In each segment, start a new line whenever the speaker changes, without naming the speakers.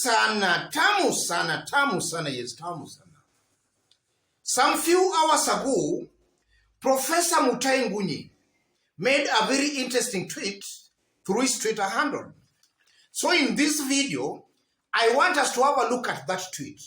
sana, tamu sana, yes, tamu sana. Some few hours ago, Professor Mutahi Ngunyi made a very interesting tweet through his Twitter handle. So in this video, I want us to have a look at that tweet,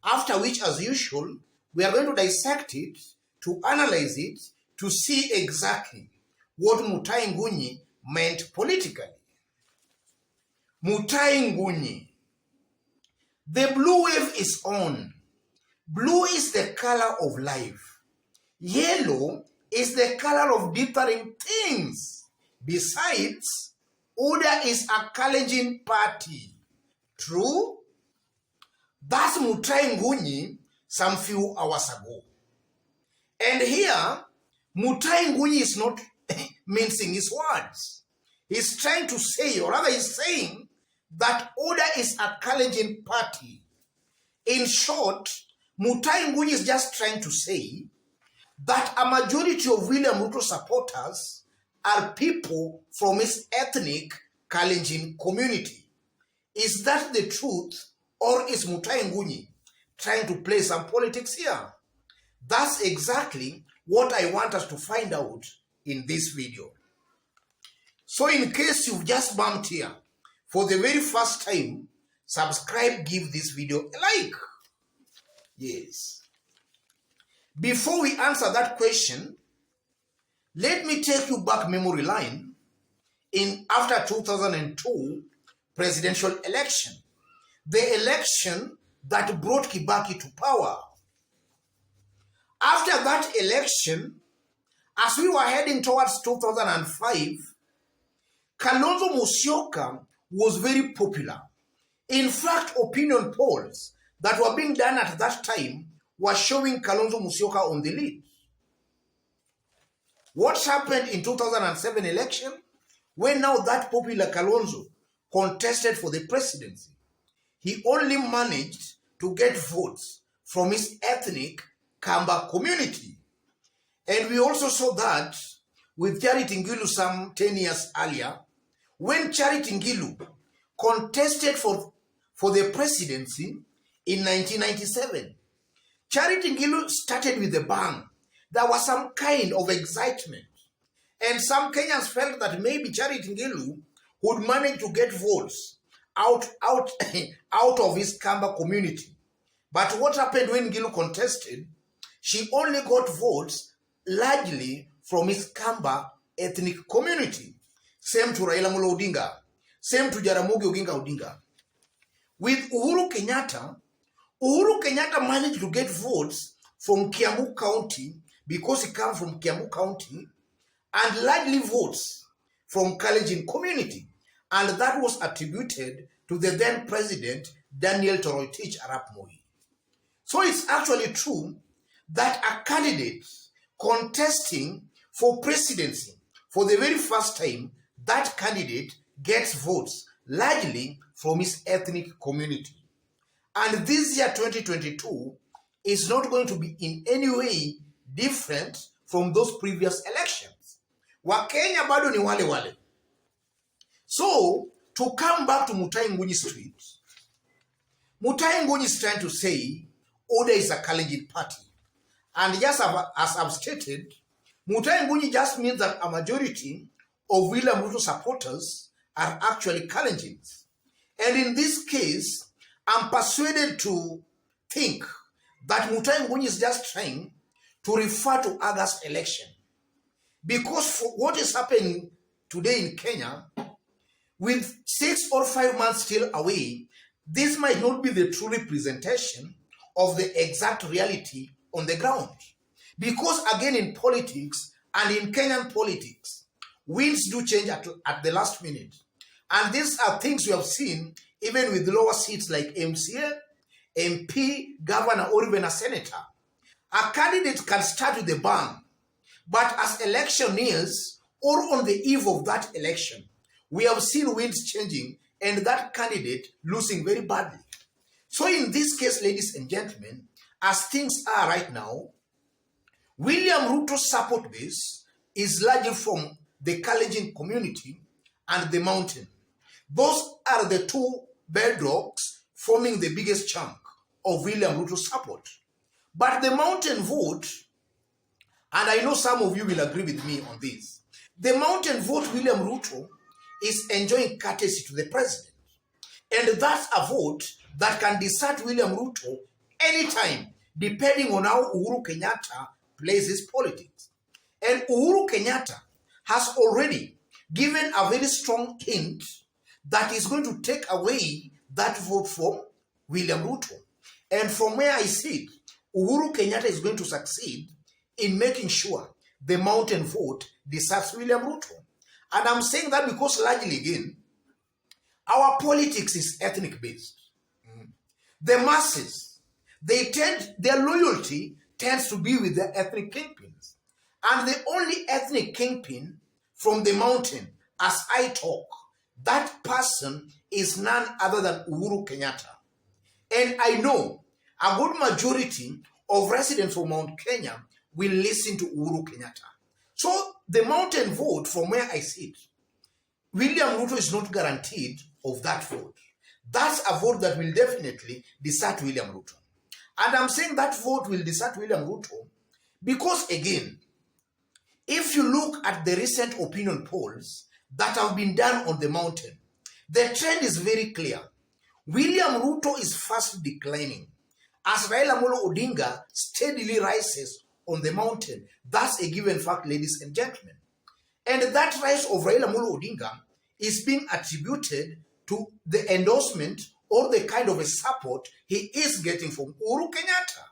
after which, as usual, we are going to dissect it, to analyze it, to see exactly what Mutahi Ngunyi meant politically. Mutahi Ngunyi. The blue wave is on. Blue is the color of life. Yellow is the color of differing things. Besides, UDA is a challenging party. True? That's Mutahi Ngunyi some few hours ago. And here, Mutahi Ngunyi is not mincing his words. He's trying to say, or rather he's saying, that UDA is a challenging party. In short, Mutahi Ngunyi is just trying to say that a majority of William Ruto supporters are people from his ethnic Kalenjin community. Is that the truth, or is Mutahi Ngunyi trying to play some politics here? That's exactly what I want us to find out in this video. So in case you've just bumped here for the very first time, subscribe, give this video a like. Yes. Before we answer that question, let me take you back memory line in after 2002 presidential election, the election that brought Kibaki to power. After that election, as we were heading towards 2005, Kalonzo Musyoka was very popular. In fact, opinion polls that were being done at that time were showing Kalonzo Musyoka on the lead. What happened in 2007 election? When now that popular Kalonzo contested for the presidency, he only managed to get votes from his ethnic Kamba community. And we also saw that with Charity Ngilu some 10 years earlier, when Charity Ngilu contested for the presidency in 1997. Charity Ngilu started with a bang. There was some kind of excitement. And some Kenyans felt that maybe Charity Ngilu would manage to get votes out of his Kamba community. But what happened when Ngilu contested? She only got votes largely from his Kamba ethnic community. Same to Raila Amolo Odinga. Same to Jaramogi Oginga Odinga. With Uhuru Kenyatta managed to get votes from Kiambu County because he comes from Kiambu County, and largely votes from Kalenjin community. And that was attributed to the then president, Daniel Toroitich Arap Moi. So it's actually true that a candidate contesting for presidency for the very first time, that candidate gets votes largely from his ethnic community. And this year, 2022, is not going to be in any way different from those previous elections. Wakenya bado ni wale wale. So, to come back to Mutahi Ngunyi's tweet, Mutahi Ngunyi is trying to say UDA is a Kalenjin party. And just as I've stated, Mutahi Ngunyi just means that a majority of William Ruto supporters are actually Kalenjins. And in this case, I'm persuaded to think that Mutahi Ngunyi is just trying to refer to August election. Because for what is happening today in Kenya, with 6 or 5 months still away, this might not be the true representation of the exact reality on the ground. Because again, in politics and in Kenyan politics, winds do change at the last minute. And these are things we have seen even with lower seats like MCA, MP, governor, or even a senator. A candidate can start with a bang, but as election nears, or on the eve of that election, we have seen winds changing and that candidate losing very badly. So in this case, ladies and gentlemen, as things are right now, William Ruto's support base is largely from the Kalenjin community and the mountain. Those are the two bedrocks forming the biggest chunk of William Ruto's support. But the mountain vote, and I know some of you will agree with me on this, the mountain vote William Ruto is enjoying courtesy to the president. And that's a vote that can desert William Ruto anytime, depending on how Uhuru Kenyatta plays his politics. And Uhuru Kenyatta has already given a very strong hint that he's going to take away that vote from William Ruto. And from where I see it, Uhuru Kenyatta is going to succeed in making sure the mountain vote deserts William Ruto. And I'm saying that because largely, again, our politics is ethnic based. The masses, their loyalty tends to be with the ethnic kingpins. And the only ethnic kingpin from the mountain, as I talk, that person is none other than Uhuru Kenyatta. And I know a good majority of residents of Mount Kenya will listen to Uhuru Kenyatta. So the mountain vote, from where I sit, William Ruto is not guaranteed of that vote. That's a vote that will definitely desert William Ruto. And I'm saying that vote will desert William Ruto because, again, if you look at the recent opinion polls that have been done on the mountain, the trend is very clear. William Ruto is fast declining as Raila Amolo Odinga steadily rises on the mountain. That's a given fact, ladies and gentlemen. And that rise of Raila Amolo Odinga is being attributed to the endorsement or the kind of a support he is getting from Uhuru Kenyatta.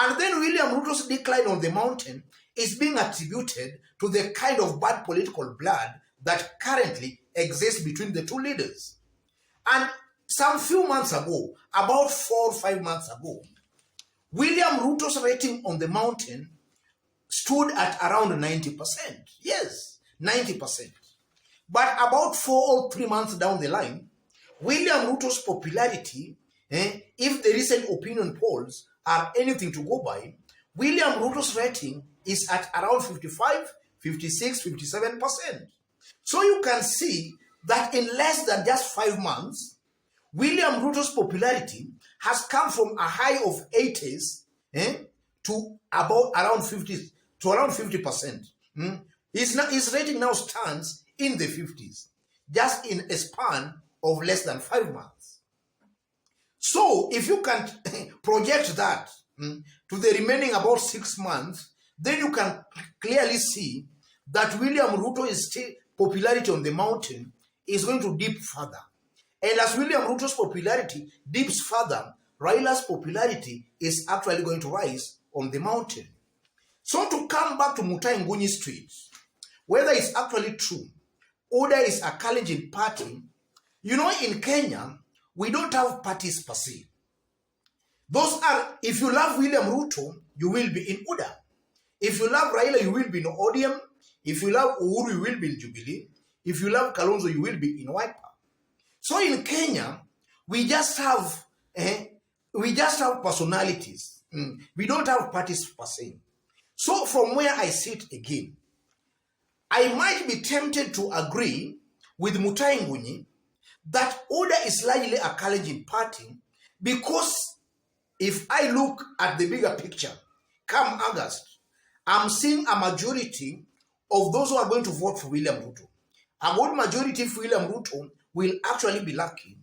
And then William Ruto's decline on the mountain is being attributed to the kind of bad political blood that currently exists between the two leaders. And some few months ago, about 4 or 5 months ago, William Ruto's rating on the mountain stood at around 90%. Yes, 90%. But about 4 or 3 months down the line, William Ruto's popularity, if the recent opinion polls are anything to go by, William Ruto's rating is at around 55, 56, 57%. So you can see that in less than just 5 months, William Ruto's popularity has come from a high of 80s to about around 50 to around 50%. His rating now stands in the 50s, just in a span of less than 5 months. So if you can project that to the remaining about 6 months, then you can clearly see that William Ruto's popularity on the mountain is going to dip further. And as William Ruto's popularity dips further, Raila's popularity is actually going to rise on the mountain. So to come back to Mutahi Ngunyi's tweet, whether it's actually true, UDA is a Kalenjin party, you know, in Kenya, we don't have parties per se. Those are, if you love William Ruto, you will be in UDA. If you love Raila, you will be in ODM. If you love Uhuru, you will be in Jubilee. If you love Kalonzo, you will be in Wiper. So in Kenya, we just have personalities. We don't have parties per se. So from where I sit again, I might be tempted to agree with Mutahi Ngunyi that UDA is largely a Kalenjin party because if I look at the bigger picture, come August, I'm seeing a majority of those who are going to vote for William Ruto. A good majority for William Ruto will actually be lucky.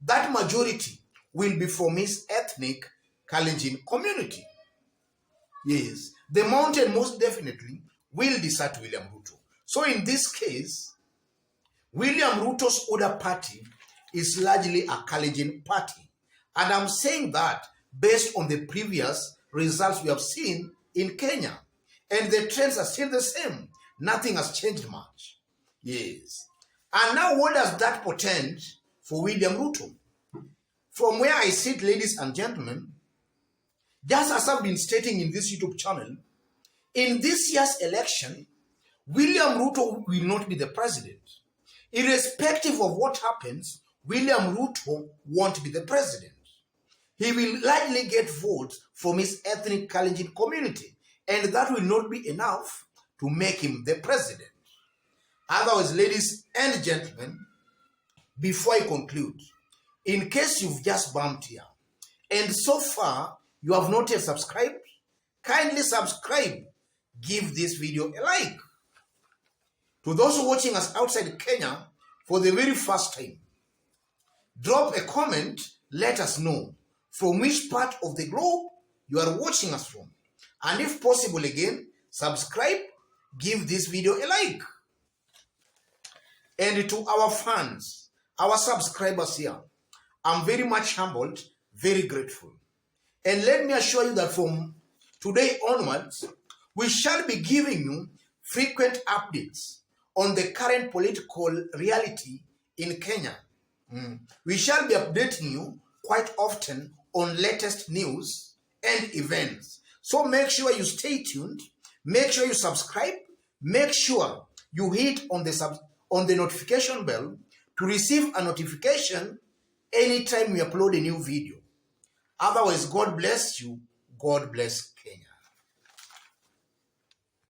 That majority will be from his ethnic Kalenjin community. Yes, the mountain most definitely will desert William Ruto. So in this case, William Ruto's UDA party is largely a Kalenjin party. And I'm saying that based on the previous results we have seen in Kenya. And the trends are still the same. Nothing has changed much. Yes. And now what does that portend for William Ruto? From where I sit, ladies and gentlemen, just as I've been stating in this YouTube channel, in this year's election, William Ruto will not be the president. Irrespective of what happens, William Ruto won't be the president. He will likely get votes from his ethnic Kalenjin community, and that will not be enough to make him the president. Otherwise, ladies and gentlemen, before I conclude, in case you've just bumped here, and so far you have not yet subscribed, kindly subscribe. Give this video a like. To those watching us outside Kenya for the very first time, drop a comment, let us know from which part of the globe you are watching us from. And if possible again, subscribe, give this video a like. And to our fans, our subscribers here, I'm very much humbled, very grateful. And let me assure you that from today onwards, we shall be giving you frequent updates on the current political reality in Kenya. We shall be updating you quite often on latest news and events. So make sure you stay tuned, make sure you subscribe, make sure you hit on the notification bell to receive a notification anytime we upload a new video. Otherwise, God bless you, God bless Kenya.